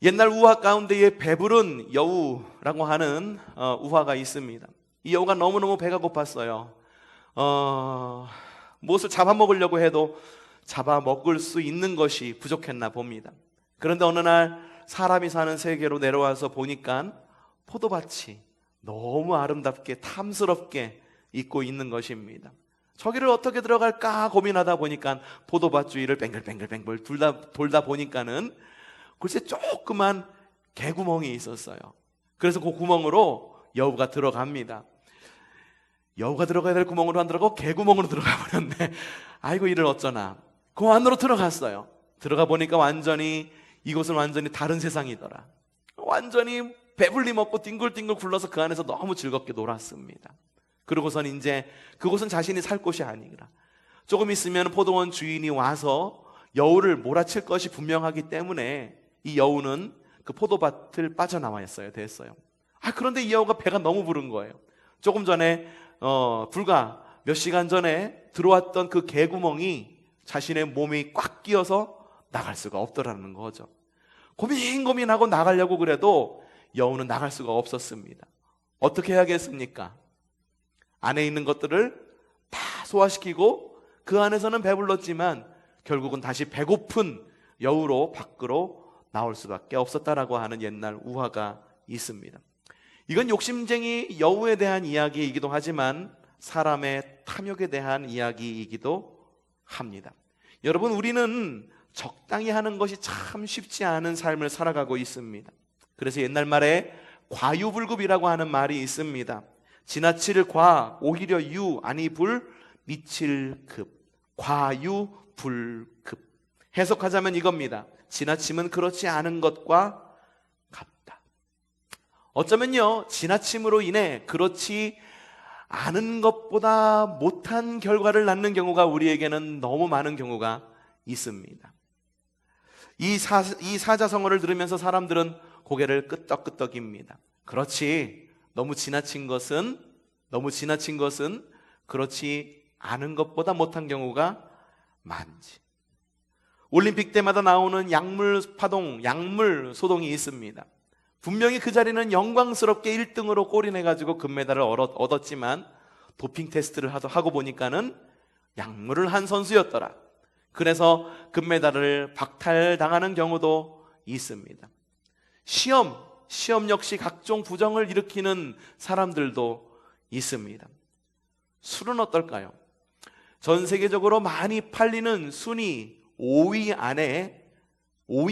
옛날 우화 가운데에 배부른 여우라고 하는 우화가 있습니다. 이 여우가 너무너무 배가 고팠어요. 무엇을 잡아먹으려고 해도 잡아먹을 수 있는 것이 부족했나 봅니다. 그런데 어느 날 사람이 사는 세계로 내려와서 보니까 포도밭이 너무 아름답게 탐스럽게 있고 있는 것입니다. 저기를 어떻게 들어갈까 고민하다 보니까 포도밭 주위를 뱅글뱅글 돌다 보니까는 글쎄 조그만 개구멍이 있었어요. 그래서 그 구멍으로 여우가 들어갑니다. 여우가 들어가야 될 구멍으로 안 들어가고 개구멍으로 들어가 버렸네. 아이고 이를 어쩌나. 그 안으로 들어갔어요. 들어가 보니까 이곳은 완전히 다른 세상이더라. 완전히 배불리 먹고 뒹굴뒹굴 굴러서 그 안에서 너무 즐겁게 놀았습니다. 그러고선 이제 그곳은 자신이 살 곳이 아니라 조금 있으면 포도원 주인이 와서 여우를 몰아칠 것이 분명하기 때문에 이 여우는 그 포도밭을 빠져나왔어요. 됐어요. 그런데 이 여우가 배가 너무 부른 거예요. 조금 전에 불과 몇 시간 전에 들어왔던 그 개구멍이 자신의 몸이 꽉 끼어서 나갈 수가 없더라는 거죠. 고민하고 나가려고 그래도 여우는 나갈 수가 없었습니다. 어떻게 해야겠습니까? 안에 있는 것들을 다 소화시키고 그 안에서는 배불렀지만 결국은 다시 배고픈 여우로 밖으로 나올 수밖에 없었다라고 하는 옛날 우화가 있습니다. 이건 욕심쟁이 여우에 대한 이야기이기도 하지만 사람의 탐욕에 대한 이야기이기도 합니다. 여러분, 우리는 적당히 하는 것이 참 쉽지 않은 삶을 살아가고 있습니다. 그래서 옛날 말에 과유불급이라고 하는 말이 있습니다. 지나칠 과, 오히려 유, 아니 불, 미칠 급. 과유불급. 해석하자면 이겁니다. 지나침은 그렇지 않은 것과 같다. 어쩌면요, 지나침으로 인해 그렇지 않은 것보다 못한 결과를 낳는 경우가 우리에게는 너무 많은 경우가 있습니다. 이 사자성어를 들으면서 사람들은 고개를 끄덕끄덕입니다. 그렇지, 너무 지나친 것은 그렇지 않은 것보다 못한 경우가 많지. 올림픽 때마다 나오는 약물파동, 약물소동이 있습니다. 분명히 그 자리는 영광스럽게 1등으로 골인해가지고 금메달을 얻었지만 도핑 테스트를 하고 보니까는 약물을 한 선수였더라. 그래서 금메달을 박탈당하는 경우도 있습니다. 시험 역시 각종 부정을 일으키는 사람들도 있습니다. 술은 어떨까요? 전 세계적으로 많이 팔리는 순위 5위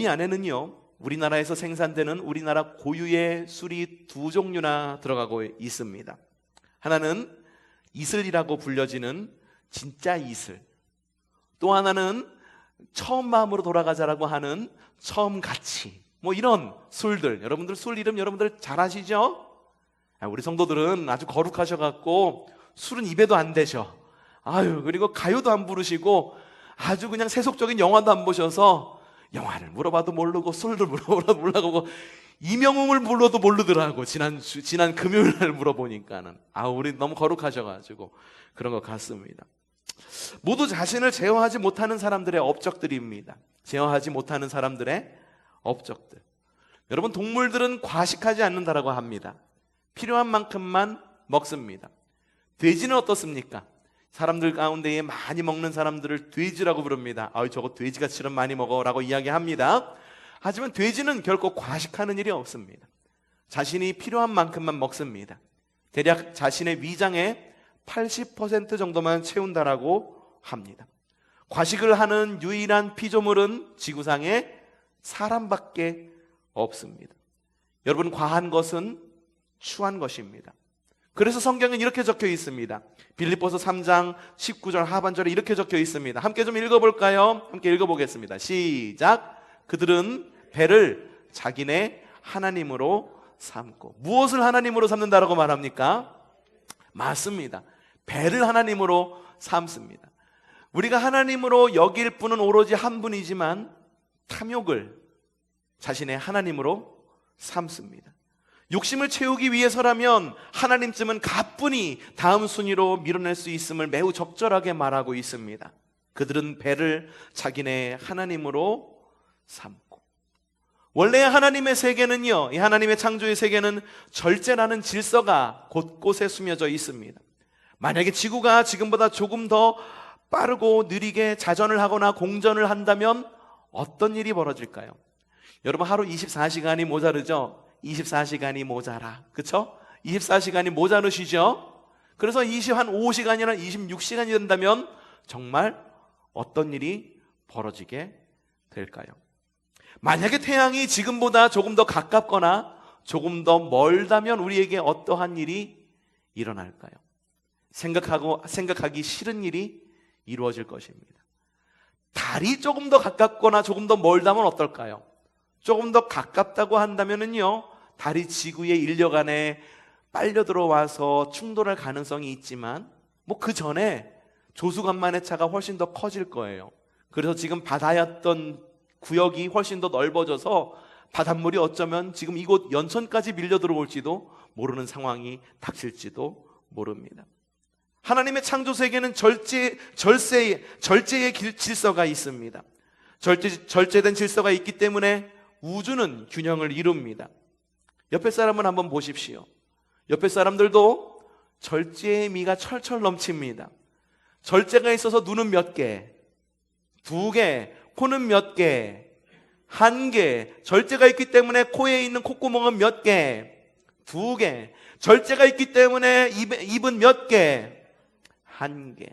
안에는요, 우리나라에서 생산되는 우리나라 고유의 술이 두 종류나 들어가고 있습니다. 하나는 이슬이라고 불려지는 진짜 이슬, 또 하나는 처음 마음으로 돌아가자라고 하는 처음같이, 이런 술들. 여러분들 술 이름 여러분들 잘 아시죠? 우리 성도들은 아주 거룩하셔갖고 술은 입에도 안 대셔. 그리고 가요도 안 부르시고 아주 그냥 세속적인 영화도 안 보셔서 영화를 물어봐도 모르고 술도 물어봐도 몰라고 이명웅을 불러도 모르더라고. 지난 금요일 날 물어보니까는. 우리 너무 거룩하셔가지고 그런 것 같습니다. 모두 자신을 제어하지 못하는 사람들의 업적들입니다. 제어하지 못하는 사람들의 업적들. 여러분, 동물들은 과식하지 않는다라고 합니다. 필요한 만큼만 먹습니다. 돼지는 어떻습니까? 사람들 가운데에 많이 먹는 사람들을 돼지라고 부릅니다. 저거 돼지가처럼 많이 먹어라고 이야기합니다. 하지만 돼지는 결코 과식하는 일이 없습니다. 자신이 필요한 만큼만 먹습니다. 대략 자신의 위장의 80% 정도만 채운다라고 합니다. 과식을 하는 유일한 피조물은 지구상에 사람밖에 없습니다. 여러분, 과한 것은 추한 것입니다. 그래서 성경엔 이렇게 적혀 있습니다. 빌립보서 3장 19절 하반절에 이렇게 적혀 있습니다. 함께 좀 읽어볼까요? 함께 읽어보겠습니다. 시작. 그들은 배를 자기네 하나님으로 삼고. 무엇을 하나님으로 삼는다라고 말합니까? 맞습니다. 배를 하나님으로 삼습니다. 우리가 하나님으로 여길 분은 오로지 한 분이지만 탐욕을 자신의 하나님으로 삼습니다. 욕심을 채우기 위해서라면 하나님쯤은 가뿐히 다음 순위로 밀어낼 수 있음을 매우 적절하게 말하고 있습니다. 그들은 배를 자기네 하나님으로 삼고. 원래 하나님의 세계는요, 이 하나님의 창조의 세계는 절제라는 질서가 곳곳에 숨겨져 있습니다. 만약에 지구가 지금보다 조금 더 빠르고 느리게 자전을 하거나 공전을 한다면 어떤 일이 벌어질까요? 여러분, 하루 24시간이 모자르죠? 24시간이 모자라. 그쵸? 24시간이 모자르시죠? 그래서 한 5시간이나 26시간이 된다면 정말 어떤 일이 벌어지게 될까요? 만약에 태양이 지금보다 조금 더 가깝거나 조금 더 멀다면 우리에게 어떠한 일이 일어날까요? 생각하기 싫은 일이 이루어질 것입니다. 달이 조금 더 가깝거나 조금 더 멀다면 어떨까요? 조금 더 가깝다고 한다면은요, 달이 지구의 인력 안에 빨려 들어와서 충돌할 가능성이 있지만 그 전에 조수간만의 차가 훨씬 더 커질 거예요. 그래서 지금 바다였던 구역이 훨씬 더 넓어져서 바닷물이 어쩌면 지금 이곳 연천까지 밀려 들어올지도 모르는 상황이 닥칠지도 모릅니다. 하나님의 창조 세계는 절제의 질서가 있습니다. 절제된 질서가 있기 때문에 우주는 균형을 이룹니다. 옆에 사람을 한번 보십시오. 옆에 사람들도 절제의 미가 철철 넘칩니다. 절제가 있어서 눈은 몇 개, 2개, 코는 몇 개, 1개. 절제가 있기 때문에 코에 있는 콧구멍은 몇 개, 2개. 절제가 있기 때문에 입은 몇 개, 1개.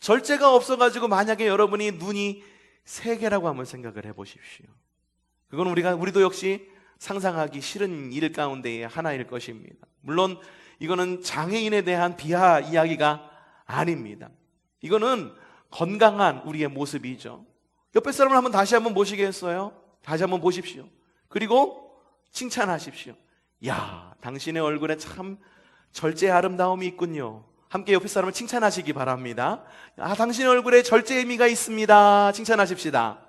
절제가 없어가지고 만약에 여러분이 눈이 3개라고 한번 생각을 해보십시오. 그건 우리도 역시 상상하기 싫은 일 가운데의 하나일 것입니다. 물론 이거는 장애인에 대한 비하 이야기가 아닙니다. 이거는 건강한 우리의 모습이죠. 옆에 사람을 다시 한번 보시겠어요? 다시 한번 보십시오. 그리고 칭찬하십시오. 야, 당신의 얼굴에 참 절제의 아름다움이 있군요. 함께 옆에 사람을 칭찬하시기 바랍니다. 당신의 얼굴에 절제의 의미가 있습니다. 칭찬하십시다.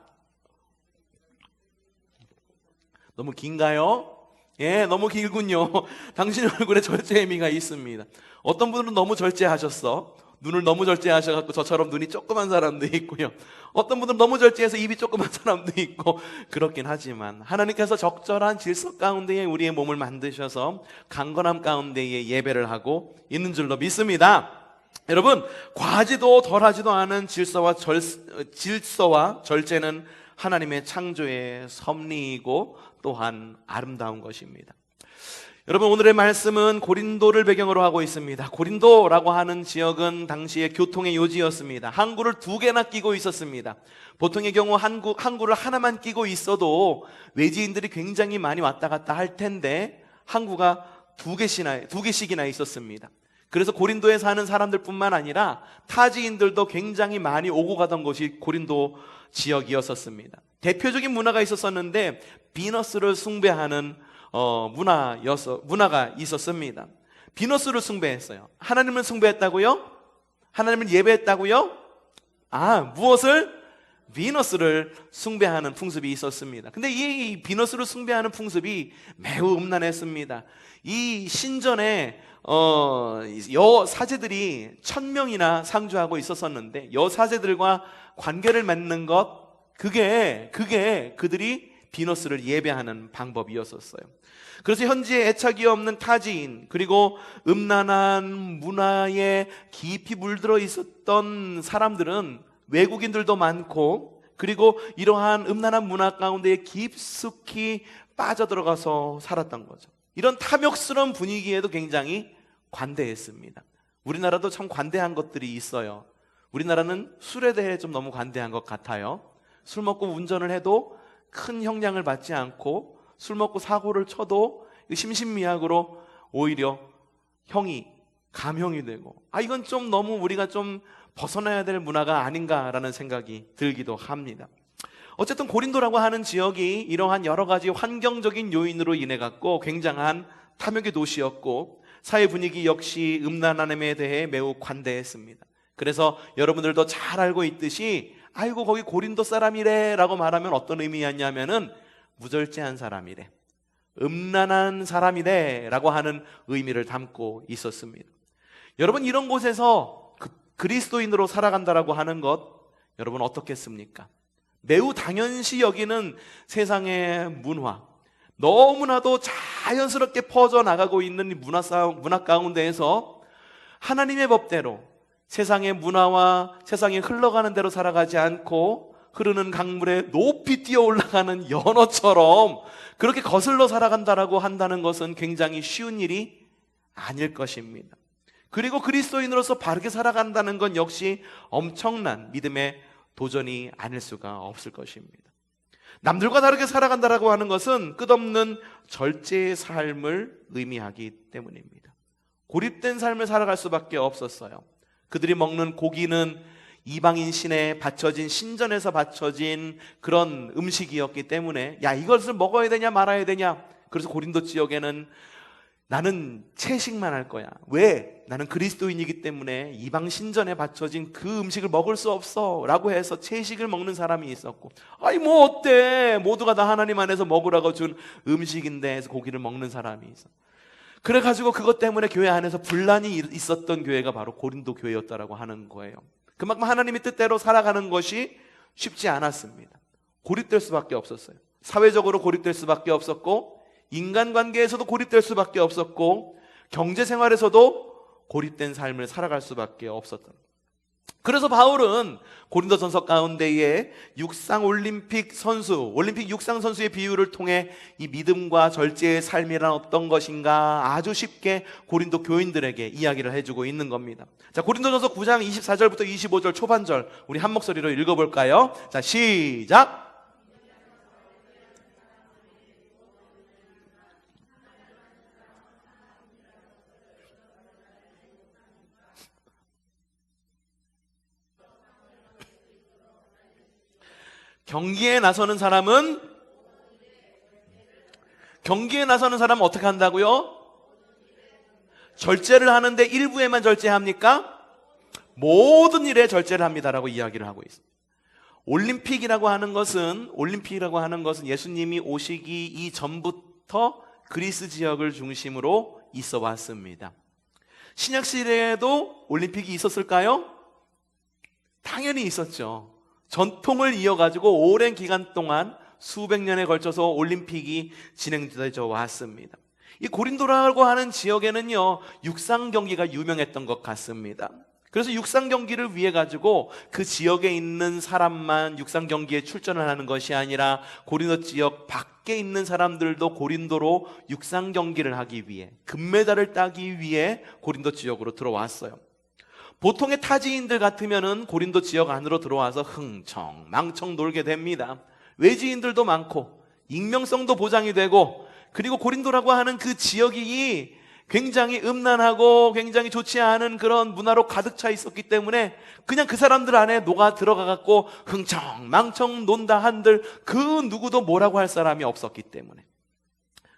너무 긴가요? 예, 너무 길군요. 당신의 얼굴에 절제의 의미가 있습니다. 어떤 분들은 너무 절제하셨어. 눈을 너무 절제하셔갖고 저처럼 눈이 조그만 사람도 있고요. 어떤 분들은 너무 절제해서 입이 조그만 사람도 있고 그렇긴 하지만 하나님께서 적절한 질서 가운데에 우리의 몸을 만드셔서 강건함 가운데에 예배를 하고 있는 줄로 믿습니다. 여러분, 과하지도 덜하지도 않은 질서와 절제는 하나님의 창조의 섭리이고 또한 아름다운 것입니다. 여러분, 오늘의 말씀은 고린도를 배경으로 하고 있습니다. 고린도라고 하는 지역은 당시의 교통의 요지였습니다. 항구를 2개나 끼고 있었습니다. 보통의 경우 항구를 하나만 끼고 있어도 외지인들이 굉장히 많이 왔다 갔다 할 텐데 항구가 2개씩이나 있었습니다. 그래서 고린도에 사는 사람들뿐만 아니라 타지인들도 굉장히 많이 오고 가던 곳이 고린도 지역이었습니다. 대표적인 문화가 있었는데 비너스를 숭배하는 문화가 있었습니다. 비너스를 숭배했어요. 하나님을 숭배했다고요? 하나님을 예배했다고요? 무엇을? 비너스를 숭배하는 풍습이 있었습니다. 근데 이 비너스를 숭배하는 풍습이 매우 음란했습니다. 이 신전에 여사제들이 1000명이나 상주하고 있었는데 여사제들과 관계를 맺는 것, 그게 그들이 비너스를 예배하는 방법이었었어요. 그래서 현지에 애착이 없는 타지인, 그리고 음란한 문화에 깊이 물들어 있었던 사람들은 외국인들도 많고, 그리고 이러한 음란한 문화 가운데 깊숙이 빠져들어가서 살았던 거죠. 이런 탐욕스러운 분위기에도 굉장히 관대했습니다. 우리나라도 참 관대한 것들이 있어요. 우리나라는 술에 대해 좀 너무 관대한 것 같아요. 술 먹고 운전을 해도 큰 형량을 받지 않고, 술 먹고 사고를 쳐도 심신미약으로 오히려 감형이 되고, 이건 좀 너무 우리가 좀 벗어나야 될 문화가 아닌가라는 생각이 들기도 합니다. 어쨌든 고린도라고 하는 지역이 이러한 여러 가지 환경적인 요인으로 인해 갖고 굉장한 탐욕의 도시였고, 사회 분위기 역시 음란함에 대해 매우 관대했습니다. 그래서 여러분들도 잘 알고 있듯이 아이고 거기 고린도 사람이래 라고 말하면 어떤 의미였냐면은 무절제한 사람이래, 음란한 사람이래 라고 하는 의미를 담고 있었습니다. 여러분, 이런 곳에서 그리스도인으로 살아간다라고 하는 것, 여러분 어떻겠습니까? 매우 당연시 여기는 세상의 문화, 너무나도 자연스럽게 퍼져나가고 있는 이 문화 가운데에서 하나님의 법대로 세상의 문화와 세상이 흘러가는 대로 살아가지 않고 흐르는 강물에 높이 뛰어 올라가는 연어처럼 그렇게 거슬러 살아간다라고 한다는 것은 굉장히 쉬운 일이 아닐 것입니다. 그리고 그리스도인으로서 바르게 살아간다는 건 역시 엄청난 믿음의 도전이 아닐 수가 없을 것입니다. 남들과 다르게 살아간다라고 하는 것은 끝없는 절제의 삶을 의미하기 때문입니다. 고립된 삶을 살아갈 수밖에 없었어요. 그들이 먹는 고기는 이방인 신에 바쳐진, 신전에서 바쳐진 그런 음식이었기 때문에 야, 이것을 먹어야 되냐 말아야 되냐. 그래서 고린도 지역에는 나는 채식만 할 거야. 왜? 나는 그리스도인이기 때문에 이방 신전에 바쳐진 그 음식을 먹을 수 없어 라고 해서 채식을 먹는 사람이 있었고, 아니 뭐 어때, 모두가 다 하나님 안에서 먹으라고 준 음식인데 해서 고기를 먹는 사람이 있어. 그래가지고 그것 때문에 교회 안에서 분란이 있었던 교회가 바로 고린도 교회였다라고 하는 거예요. 그만큼 하나님의 뜻대로 살아가는 것이 쉽지 않았습니다. 고립될 수밖에 없었어요. 사회적으로 고립될 수밖에 없었고, 인간관계에서도 고립될 수밖에 없었고, 경제생활에서도 고립된 삶을 살아갈 수밖에 없었던. 그래서 바울은 고린도전서 가운데에 육상 올림픽 육상 선수의 비유를 통해 이 믿음과 절제의 삶이란 어떤 것인가 아주 쉽게 고린도 교인들에게 이야기를 해주고 있는 겁니다. 자, 고린도전서 9장 24절부터 25절 초반절 우리 한 목소리로 읽어볼까요? 자, 시작! 경기에 나서는 사람은 어떻게 한다고요? 절제를 하는데 일부에만 절제합니까? 모든 일에 절제를 합니다라고 이야기를 하고 있습니다. 올림픽이라고 하는 것은 예수님이 오시기 이전부터 그리스 지역을 중심으로 있어 왔습니다. 신약 시대에도 올림픽이 있었을까요? 당연히 있었죠. 전통을 이어가지고 오랜 기간 동안 수백 년에 걸쳐서 올림픽이 진행되어 왔습니다. 이 고린도라고 하는 지역에는요, 육상 경기가 유명했던 것 같습니다. 그래서 육상 경기를 위해 가지고 그 지역에 있는 사람만 육상 경기에 출전을 하는 것이 아니라 고린도 지역 밖에 있는 사람들도 고린도로 육상 경기를 하기 위해, 금메달을 따기 위해 고린도 지역으로 들어왔어요. 보통의 타지인들 같으면은 고린도 지역 안으로 들어와서 흥청망청 놀게 됩니다. 외지인들도 많고 익명성도 보장이 되고, 그리고 고린도라고 하는 그 지역이 굉장히 음란하고 굉장히 좋지 않은 그런 문화로 가득 차 있었기 때문에 그냥 그 사람들 안에 녹아 들어가 갖고 흥청망청 논다 한들 그 누구도 뭐라고 할 사람이 없었기 때문에.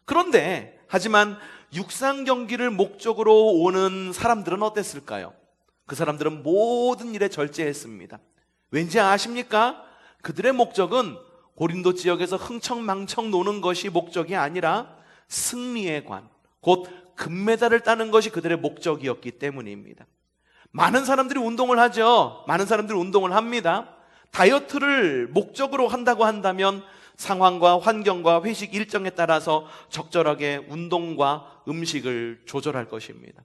그런데 하지만 육상 경기를 목적으로 오는 사람들은 어땠을까요? 그 사람들은 모든 일에 절제했습니다. 왠지 아십니까? 그들의 목적은 고린도 지역에서 흥청망청 노는 것이 목적이 아니라 승리의 관, 곧 금메달을 따는 것이 그들의 목적이었기 때문입니다. 많은 사람들이 운동을 하죠. 많은 사람들이 운동을 합니다. 다이어트를 목적으로 한다고 한다면 상황과 환경과 회식 일정에 따라서 적절하게 운동과 음식을 조절할 것입니다.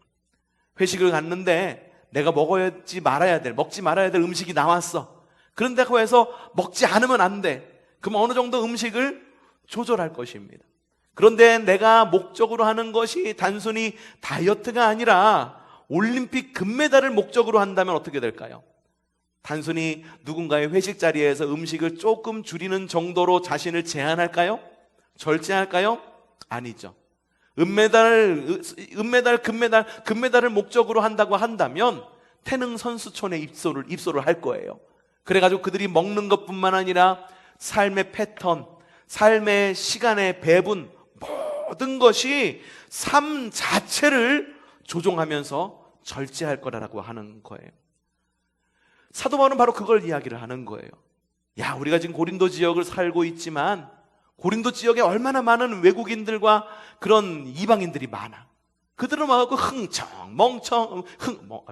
회식을 갔는데 내가 먹지 말아야 될 음식이 나왔어. 그런다고 해서 먹지 않으면 안 돼. 그럼 어느 정도 음식을 조절할 것입니다. 그런데 내가 목적으로 하는 것이 단순히 다이어트가 아니라 올림픽 금메달을 목적으로 한다면 어떻게 될까요? 단순히 누군가의 회식 자리에서 음식을 조금 줄이는 정도로 자신을 제한할까요? 절제할까요? 아니죠. 금메달을 목적으로 한다고 한다면 태능 선수촌에 입소를 할 거예요. 그래가지고 그들이 먹는 것뿐만 아니라 삶의 패턴, 삶의 시간의 배분, 모든 것이 삶 자체를 조종하면서 절제할 거라고 하는 거예요. 사도 바울은 바로 그걸 이야기를 하는 거예요. 야, 우리가 지금 고린도 지역을 살고 있지만 고린도 지역에 얼마나 많은 외국인들과 그런 이방인들이 많아. 그들은 막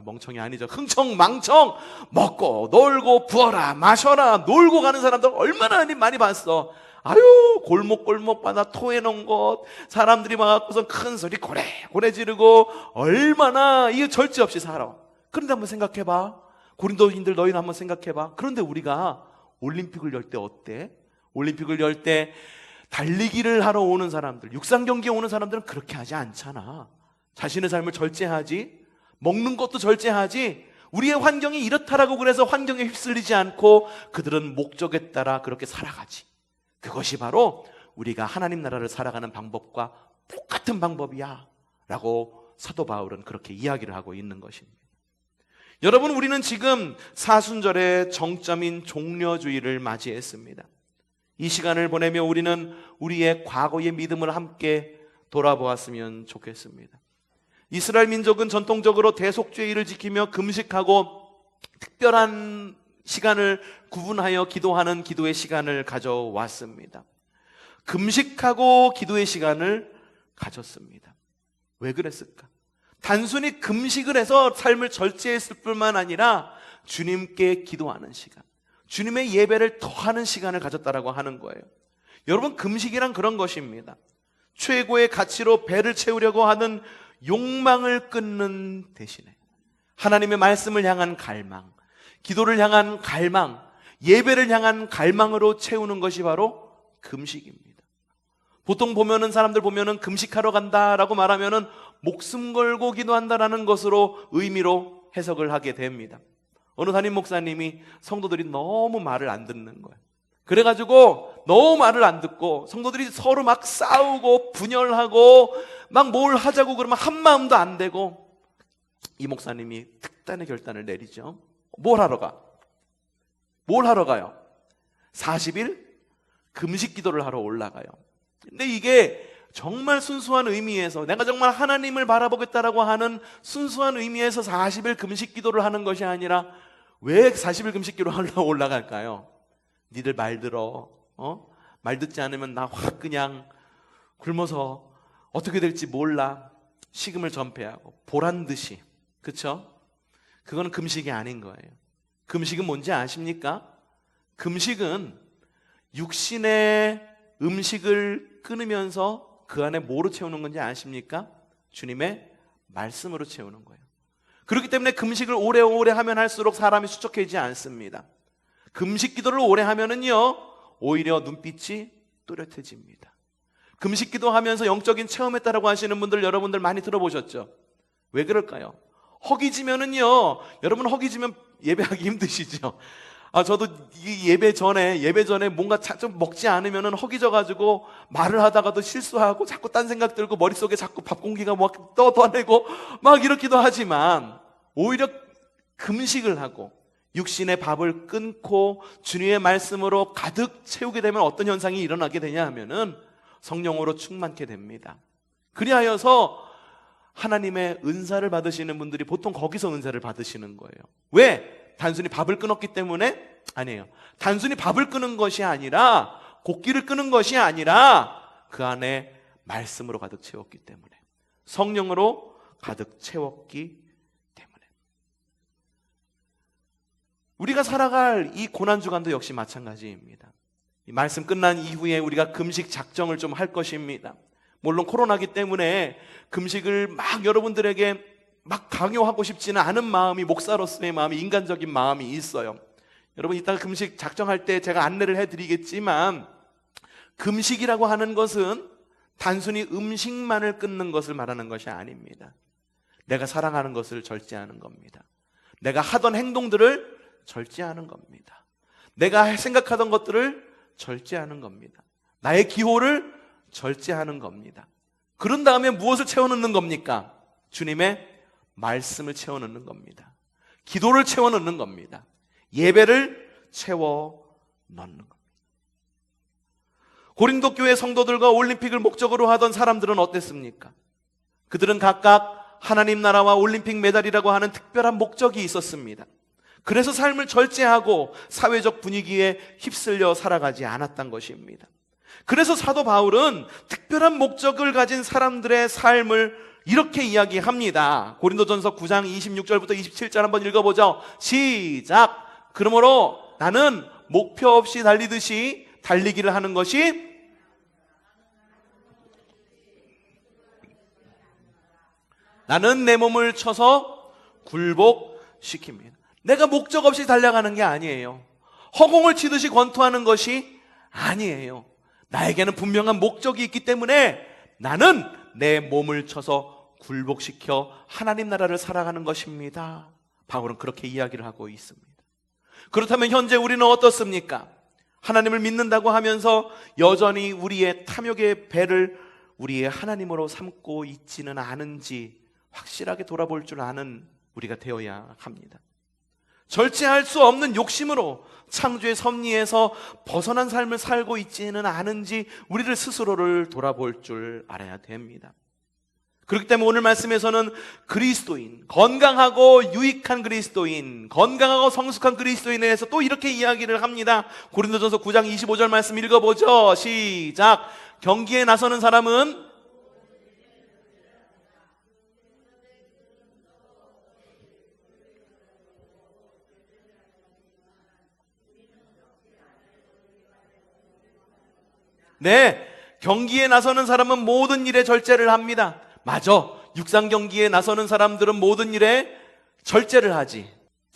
멍청이 아니죠. 흥청망청 먹고 놀고 부어라 마셔라 놀고 가는 사람들 얼마나 많이 봤어. 아유, 골목골목마다 토해놓은 곳, 사람들이 막 우선 큰 소리 고래 지르고 얼마나 이게 절제 없이 살아. 그런데 한번 생각해봐. 고린도인들 너희는 한번 생각해봐. 그런데 우리가 올림픽을 열 때 어때? 올림픽을 열 때 달리기를 하러 오는 사람들, 육상 경기에 오는 사람들은 그렇게 하지 않잖아. 자신의 삶을 절제하지, 먹는 것도 절제하지. 우리의 환경이 이렇다라고 그래서 환경에 휩쓸리지 않고 그들은 목적에 따라 그렇게 살아가지. 그것이 바로 우리가 하나님 나라를 살아가는 방법과 똑같은 방법이야 라고 사도 바울은 그렇게 이야기를 하고 있는 것입니다. 여러분, 우리는 지금 사순절의 정점인 종려주의를 맞이했습니다. 이 시간을 보내며 우리는 우리의 과거의 믿음을 함께 돌아보았으면 좋겠습니다. 이스라엘 민족은 전통적으로 대속죄일을 지키며 금식하고 특별한 시간을 구분하여 기도하는 기도의 시간을 가져왔습니다. 금식하고 기도의 시간을 가졌습니다. 왜 그랬을까? 단순히 금식을 해서 삶을 절제했을 뿐만 아니라 주님께 기도하는 시간, 주님의 예배를 더하는 시간을 가졌다라고 하는 거예요. 여러분, 금식이란 그런 것입니다. 최고의 가치로 배를 채우려고 하는 욕망을 끊는 대신에 하나님의 말씀을 향한 갈망, 기도를 향한 갈망, 예배를 향한 갈망으로 채우는 것이 바로 금식입니다. 보통 사람들 보면은 금식하러 간다라고 말하면은 목숨 걸고 기도한다라는 것으로 의미로 해석을 하게 됩니다. 어느 담임 목사님이 성도들이 너무 말을 안 듣는 거예요. 그래가지고 너무 말을 안 듣고 성도들이 서로 막 싸우고 분열하고 막 뭘 하자고 그러면 한마음도 안 되고, 이 목사님이 특단의 결단을 내리죠. 뭘 하러 가요? 40일 금식 기도를 하러 올라가요. 근데 이게 정말 순수한 의미에서, 내가 정말 하나님을 바라보겠다라고 하는 순수한 의미에서 40일 금식 기도를 하는 것이 아니라, 왜 40일 금식 기도를 하러 올라갈까요? 니들 말 들어, 말 듣지 않으면 나 확 그냥 굶어서 어떻게 될지 몰라, 식음을 전폐하고 보란듯이. 그쵸? 그거는 금식이 아닌 거예요. 금식은 뭔지 아십니까? 금식은 육신의 음식을 끊으면서 그 안에 뭐로 채우는 건지 아십니까? 주님의 말씀으로 채우는 거예요. 그렇기 때문에 금식을 오래오래 하면 할수록 사람이 수척해지지 않습니다. 금식 기도를 오래 하면은요, 오히려 눈빛이 또렷해집니다. 금식 기도하면서 영적인 체험했다라고 하시는 분들, 여러분들 많이 들어보셨죠? 왜 그럴까요? 허기지면은요, 여러분 허기지면 예배하기 힘드시죠? 저도 이 예배 전에 뭔가 좀 먹지 않으면은 허기져가지고 말을 하다가도 실수하고 자꾸 딴 생각 들고 머릿속에 자꾸 밥 공기가 막 떠내고 막 이렇기도 하지만, 오히려 금식을 하고 육신의 밥을 끊고 주님의 말씀으로 가득 채우게 되면 어떤 현상이 일어나게 되냐 하면은 성령으로 충만케 됩니다. 그리하여서 하나님의 은사를 받으시는 분들이 보통 거기서 은사를 받으시는 거예요. 왜? 단순히 밥을 끊었기 때문에? 아니에요. 단순히 밥을 끊은 것이 아니라, 곡기를 끊은 것이 아니라 그 안에 말씀으로 가득 채웠기 때문에, 성령으로 가득 채웠기 때문에. 우리가 살아갈 이 고난주간도 역시 마찬가지입니다. 이 말씀 끝난 이후에 우리가 금식 작정을 좀 할 것입니다. 물론 코로나기 때문에 금식을 막 여러분들에게 막 강요하고 싶지는 않은 마음이, 목사로서의 마음이, 인간적인 마음이 있어요. 여러분, 이따가 금식 작정할 때 제가 안내를 해드리겠지만, 금식이라고 하는 것은 단순히 음식만을 끊는 것을 말하는 것이 아닙니다. 내가 사랑하는 것을 절제하는 겁니다. 내가 하던 행동들을 절제하는 겁니다. 내가 생각하던 것들을 절제하는 겁니다. 나의 기호를 절제하는 겁니다. 그런 다음에 무엇을 채워넣는 겁니까? 주님의 말씀을 채워넣는 겁니다. 기도를 채워넣는 겁니다. 예배를 채워넣는 겁니다. 고린도 교회 성도들과 올림픽을 목적으로 하던 사람들은 어땠습니까? 그들은 각각 하나님 나라와 올림픽 메달이라고 하는 특별한 목적이 있었습니다. 그래서 삶을 절제하고 사회적 분위기에 휩쓸려 살아가지 않았던 것입니다. 그래서 사도 바울은 특별한 목적을 가진 사람들의 삶을 이렇게 이야기합니다. 고린도전서 9장 26절부터 27절 한번 읽어보죠. 시작. 그러므로 나는 목표 없이 달리듯이 달리기를 하는 것이 나는 내 몸을 쳐서 굴복시킵니다. 내가 목적 없이 달려가는 게 아니에요. 허공을 치듯이 권투하는 것이 아니에요. 나에게는 분명한 목적이 있기 때문에 나는 내 몸을 쳐서 굴복시켜 하나님 나라를 살아가는 것입니다. 바울은 그렇게 이야기를 하고 있습니다. 그렇다면 현재 우리는 어떻습니까? 하나님을 믿는다고 하면서 여전히 우리의 탐욕의 배를 우리의 하나님으로 삼고 있지는 않은지 확실하게 돌아볼 줄 아는 우리가 되어야 합니다. 절제할 수 없는 욕심으로 창조의 섭리에서 벗어난 삶을 살고 있지는 않은지 우리를 스스로를 돌아볼 줄 알아야 됩니다. 그렇기 때문에 오늘 말씀에서는 그리스도인, 건강하고 유익한 그리스도인, 건강하고 성숙한 그리스도인에 대해서 또 이렇게 이야기를 합니다. 고린도전서 9장 25절 말씀 읽어보죠. 시작. 경기에 나서는 사람은 네, 경기에 나서는 사람은 모든 일에 절제를 합니다. 맞아. 육상 경기에 나서는 사람들은 모든 일에 절제를 하지.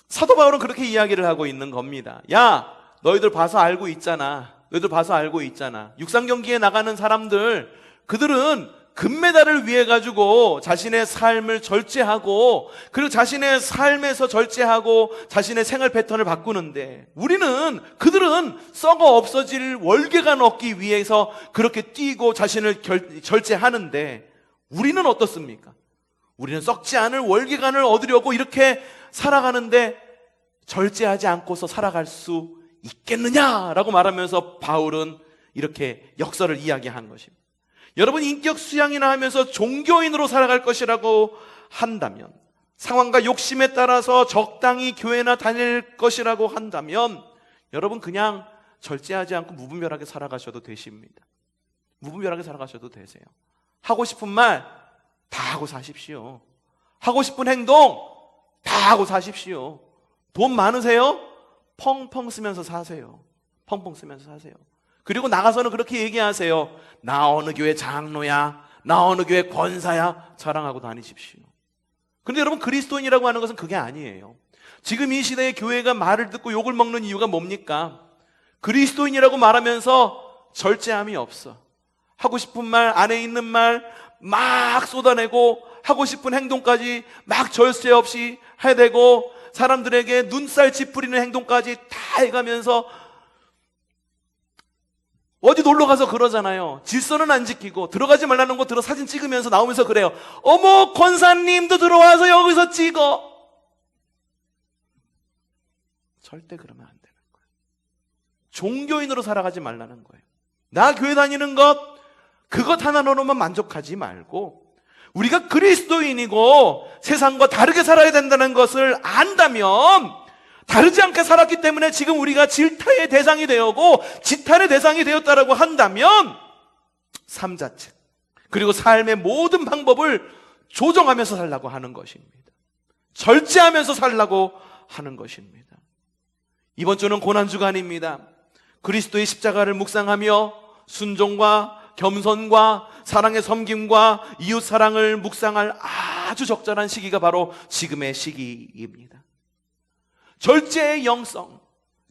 사도 바울은 그렇게 이야기를 하고 있는 겁니다. 야, 너희들 봐서 알고 있잖아. 너희들 봐서 알고 있잖아. 육상 경기에 나가는 사람들, 그들은 금메달을 위해 가지고 자신의 삶을 절제하고, 그리고 자신의 삶에서 절제하고 자신의 생활 패턴을 바꾸는데, 그들은 썩어 없어질 월계관 얻기 위해서 그렇게 뛰고 자신을 절제하는데, 우리는 어떻습니까? 우리는 썩지 않을 월계관을 얻으려고 이렇게 살아가는데 절제하지 않고서 살아갈 수 있겠느냐라고 말하면서 바울은 이렇게 역설을 이야기한 것입니다. 여러분, 인격 수양이나 하면서 종교인으로 살아갈 것이라고 한다면, 상황과 욕심에 따라서 적당히 교회나 다닐 것이라고 한다면, 여러분 그냥 절제하지 않고 무분별하게 살아가셔도 되십니다. 무분별하게 살아가셔도 되세요. 하고 싶은 말 다 하고 사십시오. 하고 싶은 행동 다 하고 사십시오. 돈 많으세요? 펑펑 쓰면서 사세요. 펑펑 쓰면서 사세요. 그리고 나가서는 그렇게 얘기하세요. 나 어느 교회 장로야, 나 어느 교회 권사야, 자랑하고 다니십시오. 그런데 여러분, 그리스도인이라고 하는 것은 그게 아니에요. 지금 이 시대에 교회가 말을 듣고 욕을 먹는 이유가 뭡니까? 그리스도인이라고 말하면서 절제함이 없어. 하고 싶은 말, 안에 있는 말 막 쏟아내고, 하고 싶은 행동까지 막 절제 없이 해대고, 사람들에게 눈살 찌푸리는 행동까지 다 해가면서, 어디 놀러 가서 그러잖아요. 질서는 안 지키고 들어가지 말라는 곳 들어 사진 찍으면서 나오면서 그래요. 어머, 권사님도 들어와서 여기서 찍어. 절대 그러면 안 되는 거예요. 종교인으로 살아가지 말라는 거예요. 나 교회 다니는 그것 하나로만 만족하지 말고, 우리가 그리스도인이고 세상과 다르게 살아야 된다는 것을 안다면, 다르지 않게 살았기 때문에 지금 우리가 질타의 대상이 되었고 지탄의 대상이 되었다라고 한다면, 삶 자체 그리고 삶의 모든 방법을 조정하면서 살라고 하는 것입니다. 절제하면서 살라고 하는 것입니다. 이번 주는 고난주간입니다. 그리스도의 십자가를 묵상하며 순종과 겸손과 사랑의 섬김과 이웃사랑을 묵상할 아주 적절한 시기가 바로 지금의 시기입니다. 절제의 영성,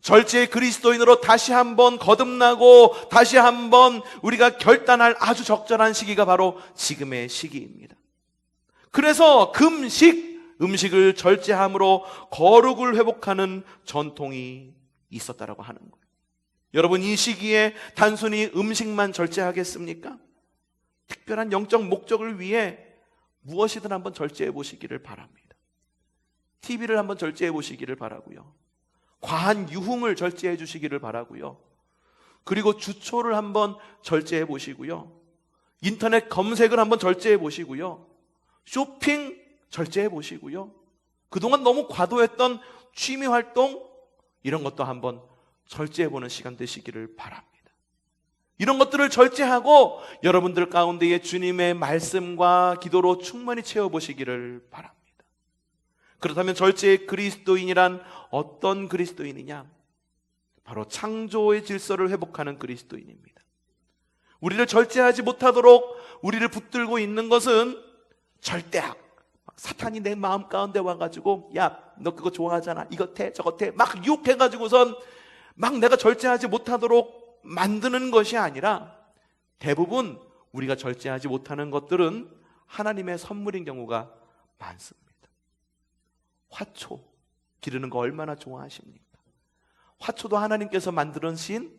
절제의 그리스도인으로 다시 한번 거듭나고 다시 한번 우리가 결단할 아주 적절한 시기가 바로 지금의 시기입니다. 그래서 음식을 절제함으로 거룩을 회복하는 전통이 있었다라고 하는 거예요. 여러분, 이 시기에 단순히 음식만 절제하겠습니까? 특별한 영적 목적을 위해 무엇이든 한번 절제해 보시기를 바랍니다. TV를 한번 절제해 보시기를 바라고요. 과한 유흥을 절제해 주시기를 바라고요. 그리고 주초를 한번 절제해 보시고요. 인터넷 검색을 한번 절제해 보시고요. 쇼핑 절제해 보시고요. 그동안 너무 과도했던 취미 활동, 이런 것도 한번 절제해 보는 시간 되시기를 바랍니다. 이런 것들을 절제하고 여러분들 가운데에 주님의 말씀과 기도로 충만히 채워보시기를 바랍니다. 그렇다면 절제의 그리스도인이란 어떤 그리스도인이냐? 바로 창조의 질서를 회복하는 그리스도인입니다. 우리를 절제하지 못하도록 우리를 붙들고 있는 것은 절대악. 사탄이 내 마음 가운데 와가지고 야, 너 그거 좋아하잖아, 이거 해 저거 해 막 유혹해가지고선 막 내가 절제하지 못하도록 만드는 것이 아니라, 대부분 우리가 절제하지 못하는 것들은 하나님의 선물인 경우가 많습니다. 화초 기르는 거 얼마나 좋아하십니까? 화초도 하나님께서 만드신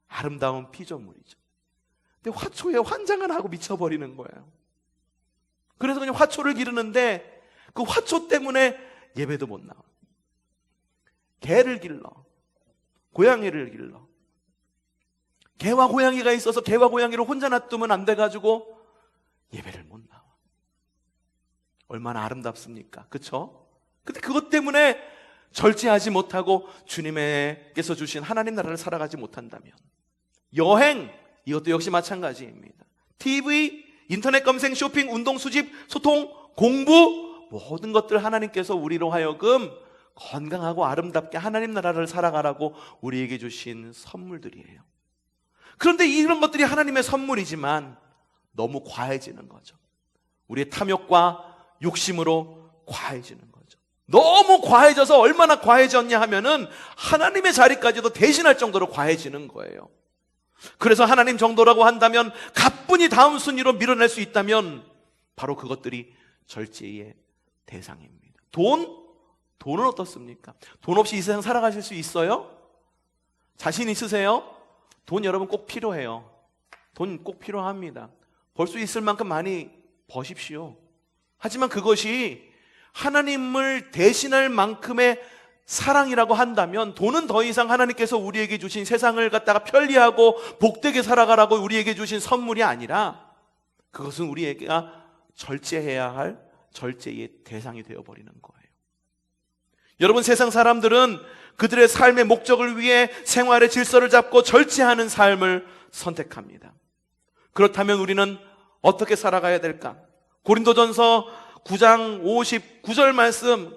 아름다운 피조물이죠. 근데 화초에 환장을 하고 미쳐버리는 거예요. 그래서 그냥 화초를 기르는데 그 화초 때문에 예배도 못 나와. 개를 길러, 고양이를 길러. 개와 고양이가 있어서 개와 고양이를 혼자 놔두면 안 돼가지고 예배를 못 나와. 얼마나 아름답습니까? 그쵸? 근데 그것 때문에 절제하지 못하고 주님께서 주신 하나님 나라를 살아가지 못한다면, 여행, 이것도 역시 마찬가지입니다. TV, 인터넷 검색, 쇼핑, 운동, 수집, 소통, 공부, 모든 것들 하나님께서 우리로 하여금 건강하고 아름답게 하나님 나라를 살아가라고 우리에게 주신 선물들이에요. 그런데 이런 것들이 하나님의 선물이지만 너무 과해지는 거죠. 우리의 탐욕과 욕심으로 과해지는 거죠. 너무 과해져서 얼마나 과해졌냐 하면은 하나님의 자리까지도 대신할 정도로 과해지는 거예요. 그래서 하나님 정도라고 한다면, 가뿐히 다음 순위로 밀어낼 수 있다면 바로 그것들이 절제의 대상입니다. 돈은 어떻습니까? 돈 없이 이 세상 살아가실 수 있어요? 자신 있으세요? 돈 여러분 꼭 필요해요. 돈 꼭 필요합니다. 벌 수 있을 만큼 많이 버십시오. 하지만 그것이 하나님을 대신할 만큼의 사랑이라고 한다면, 돈은 더 이상 하나님께서 우리에게 주신 세상을 갖다가 편리하고 복되게 살아가라고 우리에게 주신 선물이 아니라, 그것은 우리에게가 절제해야 할 절제의 대상이 되어버리는 거예요. 여러분, 세상 사람들은 그들의 삶의 목적을 위해 생활의 질서를 잡고 절제하는 삶을 선택합니다. 그렇다면 우리는 어떻게 살아가야 될까? 고린도전서 9장 59절 말씀,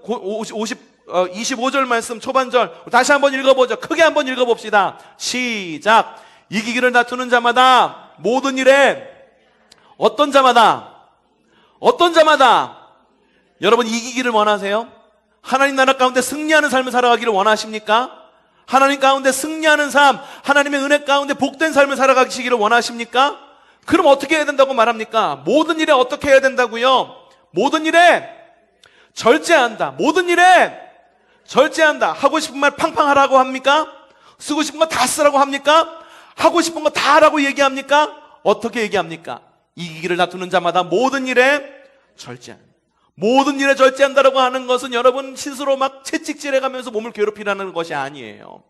25절 말씀 초반절 다시 한번 읽어보죠. 크게 한번 읽어봅시다. 시작. 이기기를 다투는 자마다 모든 일에, 어떤 자마다? 여러분, 이기기를 원하세요? 하나님 나라 가운데 승리하는 삶을 살아가기를 원하십니까? 하나님 가운데 승리하는 삶, 하나님의 은혜 가운데 복된 삶을 살아가시기를 원하십니까? 그럼 어떻게 해야 된다고 말합니까? 모든 일에 어떻게 해야 된다고요? 모든 일에 절제한다. 모든 일에 절제한다. 하고 싶은 말 팡팡 하라고 합니까? 쓰고 싶은 거 다 쓰라고 합니까? 하고 싶은 거 다 하라고 얘기합니까? 어떻게 얘기합니까? 이기기를 다투는 자마다 모든 일에 절제한다. 모든 일에 절제한다라고 하는 것은 여러분 스스로 막 채찍질해가면서 몸을 괴롭히라는 것이 아니에요.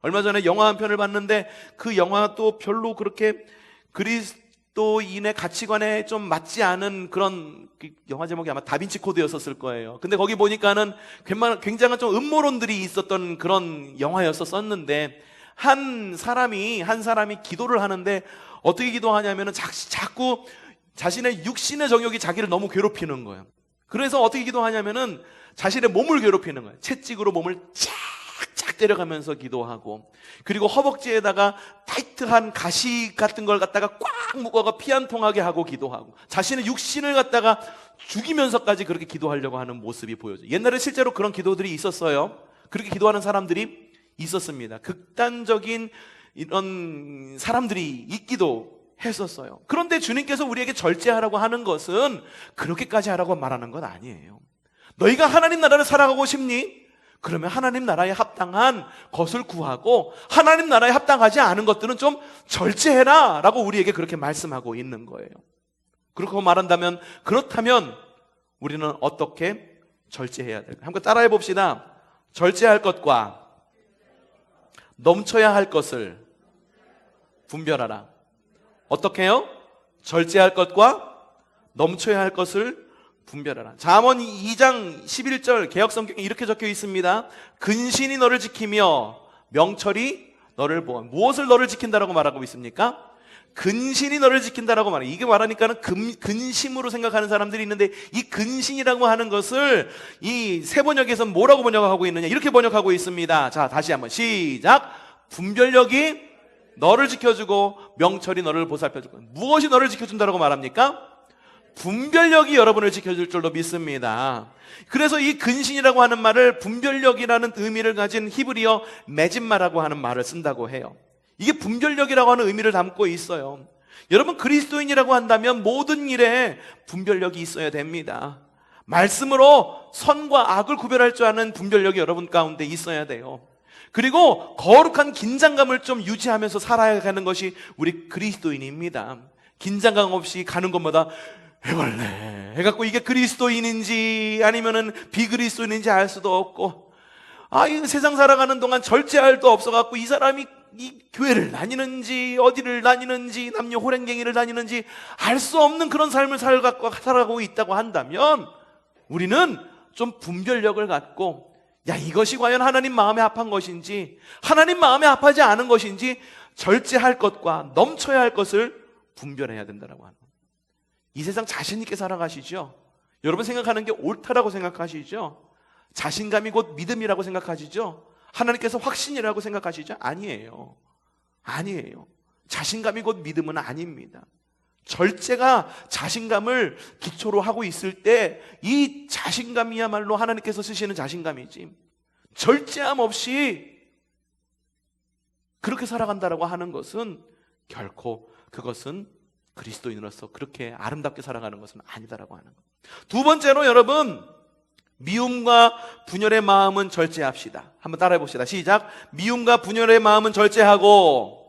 얼마 전에 영화 한 편을 봤는데 그 영화도 별로 그렇게 그리스도인의 가치관에 좀 맞지 않은 그런, 영화 제목이 아마 다빈치 코드였었을 거예요. 근데 거기 보니까는 굉장한 좀 음모론들이 있었던 그런 영화였었는데, 한 사람이 기도를 하는데 어떻게 기도하냐면은 자꾸 자신의 육신의 정욕이 자기를 너무 괴롭히는 거예요. 그래서 어떻게 기도하냐면은 자신의 몸을 괴롭히는 거예요. 채찍으로 몸을 쫙쫙 때려가면서 기도하고, 그리고 허벅지에다가 타이트한 가시 같은 걸 갖다가 꽉 묶어가 피 안 통하게 하고 기도하고, 자신의 육신을 갖다가 죽이면서까지 그렇게 기도하려고 하는 모습이 보여져요. 옛날에 실제로 그런 기도들이 있었어요. 그렇게 기도하는 사람들이 있었습니다. 극단적인 이런 사람들이 있기도 했었어요. 그런데 주님께서 우리에게 절제하라고 하는 것은 그렇게까지 하라고 말하는 건 아니에요. 너희가 하나님 나라를 살아가고 싶니? 그러면 하나님 나라에 합당한 것을 구하고, 하나님 나라에 합당하지 않은 것들은 좀 절제해라 라고 우리에게 그렇게 말씀하고 있는 거예요. 그렇게 말한다면, 그렇다면 우리는 어떻게 절제해야 될까? 한번 따라해 봅시다. 절제할 것과 넘쳐야 할 것을 분별하라. 어떻게 해요? 절제할 것과 넘쳐야 할 것을 분별하라. 잠언 2장 11절 개역성경에 이렇게 적혀 있습니다. 근신이 너를 지키며 명철이 너를 보호. 무엇을 너를 지킨다라고 말하고 있습니까? 근신이 너를 지킨다라고 말해요. 이게 말하니까는 근심으로 생각하는 사람들이 있는데, 이 근신이라고 하는 것을 이 세번역에서 뭐라고 번역하고 있느냐, 이렇게 번역하고 있습니다. 자, 다시 한번 시작. 분별력이 너를 지켜주고 명철이 너를 보살펴주고. 무엇이 너를 지켜준다라고 말합니까? 분별력이 여러분을 지켜줄 줄로 믿습니다. 그래서 이 근신이라고 하는 말을 분별력이라는 의미를 가진 히브리어 메짐마라고 하는 말을 쓴다고 해요. 이게 분별력이라고 하는 의미를 담고 있어요. 여러분, 그리스도인이라고 한다면 모든 일에 분별력이 있어야 됩니다. 말씀으로 선과 악을 구별할 줄 아는 분별력이 여러분 가운데 있어야 돼요. 그리고 거룩한 긴장감을 좀 유지하면서 살아야 하는 것이 우리 그리스도인입니다. 긴장감 없이 가는 것마다 해볼래 해갖고 이게 그리스도인인지 아니면은 비그리스도인인지 알 수도 없고, 이 세상 살아가는 동안 절제할 도 없어갖고 이 사람이 이 교회를 다니는지 어디를 다니는지 남녀 호랭갱이를 다니는지 알 수 없는 그런 삶을 살아가고 있다고 한다면, 우리는 좀 분별력을 갖고, 이것이 과연 하나님 마음에 합한 것인지 하나님 마음에 합하지 않은 것인지 절제할 것과 넘쳐야 할 것을 분별해야 된다고 하는 거예요. 이 세상 자신 있게 살아가시죠? 여러분 생각하는 게 옳다라고 생각하시죠? 자신감이 곧 믿음이라고 생각하시죠? 하나님께서 확신이라고 생각하시죠? 아니에요. 자신감이 곧 믿음은 아닙니다. 절제가 자신감을 기초로 하고 있을 때 이 자신감이야말로 하나님께서 쓰시는 자신감이지, 절제함 없이 그렇게 살아간다라고 하는 것은 결코 그것은 그리스도인으로서 그렇게 아름답게 살아가는 것은 아니다라고 하는 것. 두 번째로 여러분, 미움과 분열의 마음은 절제합시다. 한번 따라해 봅시다. 시작. 미움과 분열의 마음은 절제하고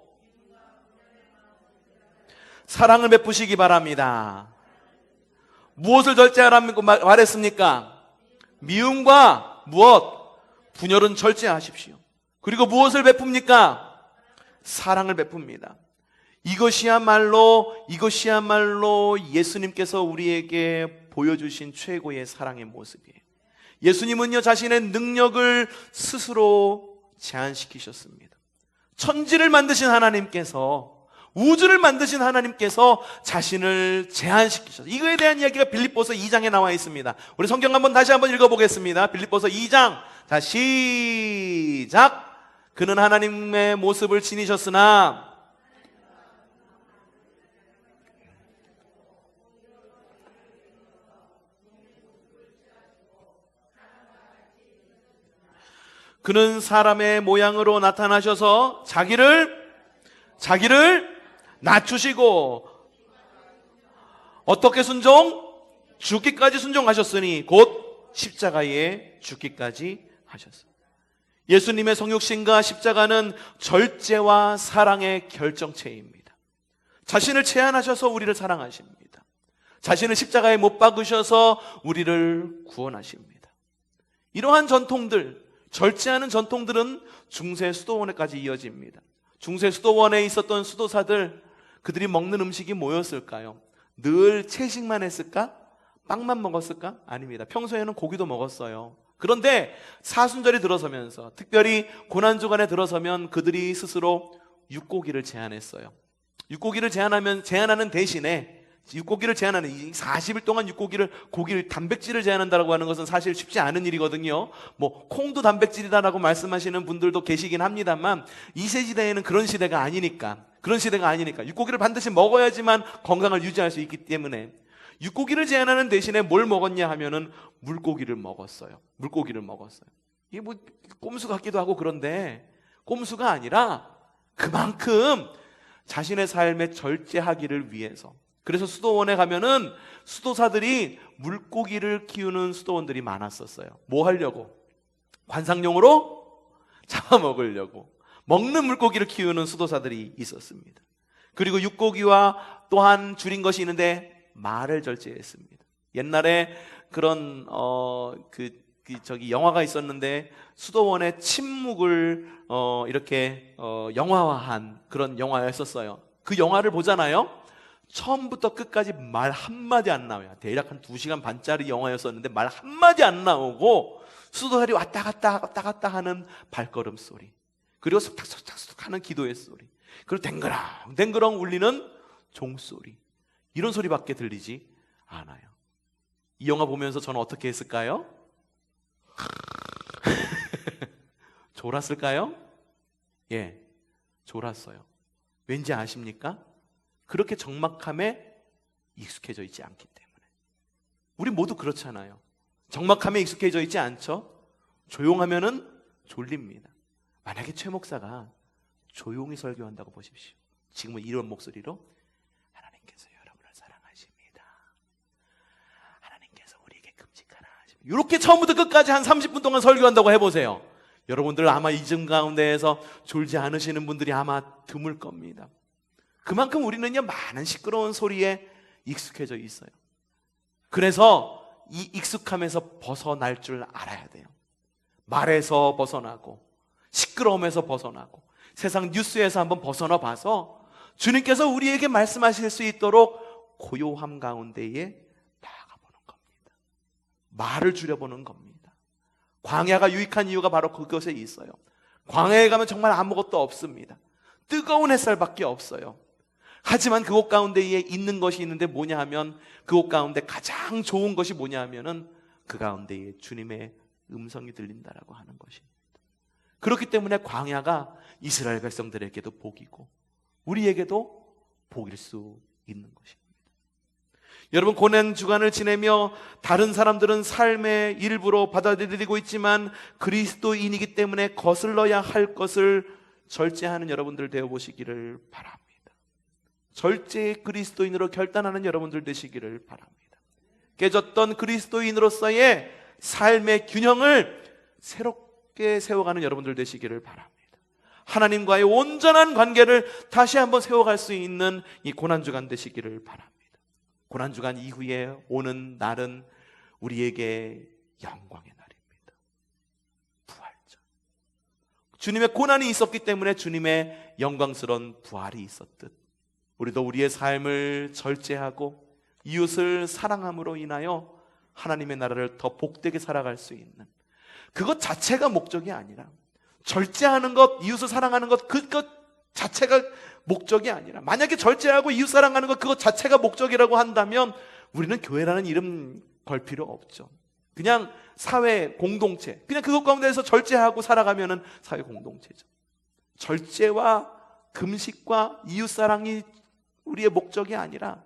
사랑을 베푸시기 바랍니다. 무엇을 절제하라고 말했습니까? 미움과 무엇? 분열은 절제하십시오. 그리고 무엇을 베풉니까? 사랑을 베풉니다. 이것이야말로 예수님께서 우리에게 보여주신 최고의 사랑의 모습이에요. 예수님은요, 자신의 능력을 스스로 제한시키셨습니다. 천지를 만드신 하나님께서, 우주를 만드신 하나님께서 자신을 제한시키셨어요. 이거에 대한 이야기가 빌립보서 2장에 나와 있습니다. 우리 성경 다시 한번 읽어보겠습니다. 빌립보서 2장. 자, 시작. 그는 하나님의 모습을 지니셨으나 그는 사람의 모양으로 나타나셔서 자기를 낮추시고 어떻게 죽기까지 순종하셨으니 곧 십자가에 죽기까지 하셨어요. 예수님의 성육신과 십자가는 절제와 사랑의 결정체입니다. 자신을 제한하셔서 우리를 사랑하십니다. 자신을 십자가에 못 박으셔서 우리를 구원하십니다. 이러한 전통들, 절제하는 전통들은 중세 수도원에까지 이어집니다. 중세 수도원에 있었던 수도사들, 그들이 먹는 음식이 뭐였을까요? 늘 채식만 했을까? 빵만 먹었을까? 아닙니다. 평소에는 고기도 먹었어요. 그런데 사순절이 들어서면서, 특별히 고난주간에 들어서면 그들이 스스로 육고기를 제한했어요. 육고기를 제한하는 대신에, 육고기를 제한하는, 40일 동안 고기를 단백질을 제한한다고 하는 것은 사실 쉽지 않은 일이거든요. 콩도 단백질이다라고 말씀하시는 분들도 계시긴 합니다만, 이 시대에는 그런 시대가 아니니까 육고기를 반드시 먹어야지만 건강을 유지할 수 있기 때문에 육고기를 제한하는 대신에 뭘 먹었냐 하면은 물고기를 먹었어요. 이게 꼼수 같기도 하고, 그런데 꼼수가 아니라 그만큼 자신의 삶에 절제하기를 위해서. 그래서 수도원에 가면은 수도사들이 물고기를 키우는 수도원들이 많았었어요. 뭐 하려고? 관상용으로 잡아먹으려고. 먹는 물고기를 키우는 수도사들이 있었습니다. 그리고 육고기와 또한 줄인 것이 있는데 말을 절제했습니다. 옛날에 그런 영화가 있었는데, 수도원의 침묵을 이렇게 영화화한 그런 영화였었어요. 그 영화를 보잖아요. 처음부터 끝까지 말 한마디 안 나와요. 대략 한 2시간 반짜리 영화였었는데 말 한마디 안 나오고 수도사들이 왔다 갔다 하는 발걸음 소리, 그리고 속닥속닥 하는 기도의 소리, 그리고 댕그렁 울리는 종소리, 이런 소리밖에 들리지 않아요. 이 영화 보면서 저는 어떻게 했을까요? 졸았을까요? 예, 졸았어요. 왠지 아십니까? 그렇게 적막함에 익숙해져 있지 않기 때문에. 우리 모두 그렇잖아요. 적막함에 익숙해져 있지 않죠? 조용하면은 졸립니다. 만약에 최 목사가 조용히 설교한다고 보십시오. 지금은 이런 목소리로, 하나님께서 여러분을 사랑하십니다. 하나님께서 우리에게 끔찍하라 하십니다. 이렇게 처음부터 끝까지 한 30분 동안 설교한다고 해보세요. 여러분들 아마 이중 가운데에서 졸지 않으시는 분들이 아마 드물 겁니다. 그만큼 우리는요, 많은 시끄러운 소리에 익숙해져 있어요. 그래서 이 익숙함에서 벗어날 줄 알아야 돼요. 말에서 벗어나고, 시끄러움에서 벗어나고, 세상 뉴스에서 한번 벗어나 봐서 주님께서 우리에게 말씀하실 수 있도록 고요함 가운데에 나아가보는 겁니다. 말을 줄여보는 겁니다. 광야가 유익한 이유가 바로 그것에 있어요. 광야에 가면 정말 아무것도 없습니다. 뜨거운 햇살밖에 없어요. 하지만 그곳 가운데에 있는 것이 있는데 뭐냐 하면, 그곳 가운데 가장 좋은 것이 뭐냐 하면은 그 가운데에 주님의 음성이 들린다라고 하는 것입니다. 그렇기 때문에 광야가 이스라엘 백성들에게도 복이고 우리에게도 복일 수 있는 것입니다. 여러분, 고난 주간을 지내며 다른 사람들은 삶의 일부로 받아들이고 있지만 그리스도인이기 때문에 거슬러야 할 것을 절제하는 여러분들 되어보시기를 바랍니다. 절제의 그리스도인으로 결단하는 여러분들 되시기를 바랍니다. 깨졌던 그리스도인으로서의 삶의 균형을 새롭게 세워가는 여러분들 되시기를 바랍니다. 하나님과의 온전한 관계를 다시 한번 세워갈 수 있는 이 고난주간 되시기를 바랍니다. 고난주간 이후에 오는 날은 우리에게 영광의 날입니다. 부활절. 주님의 고난이 있었기 때문에 주님의 영광스러운 부활이 있었듯 우리도 우리의 삶을 절제하고 이웃을 사랑함으로 인하여 하나님의 나라를 더 복되게 살아갈 수 있는, 그것 자체가 목적이 아니라, 절제하는 것, 이웃을 사랑하는 것, 그것 자체가 목적이 아니라, 만약에 절제하고 이웃 사랑하는 것 그것 자체가 목적이라고 한다면 우리는 교회라는 이름 걸 필요 없죠. 그냥 사회 공동체, 그냥 그것 가운데서 절제하고 살아가면은 사회 공동체죠. 절제와 금식과 이웃 사랑이 우리의 목적이 아니라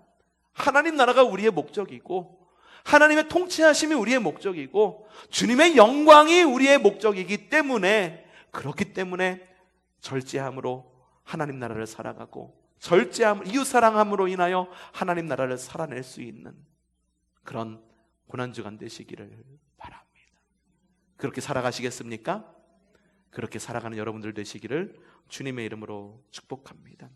하나님 나라가 우리의 목적이고, 하나님의 통치하심이 우리의 목적이고, 주님의 영광이 우리의 목적이기 때문에, 그렇기 때문에 절제함으로 하나님 나라를 살아가고, 절제함, 이웃 사랑함으로 인하여 하나님 나라를 살아낼 수 있는 그런 고난주간 되시기를 바랍니다. 그렇게 살아가시겠습니까? 그렇게 살아가는 여러분들 되시기를 주님의 이름으로 축복합니다.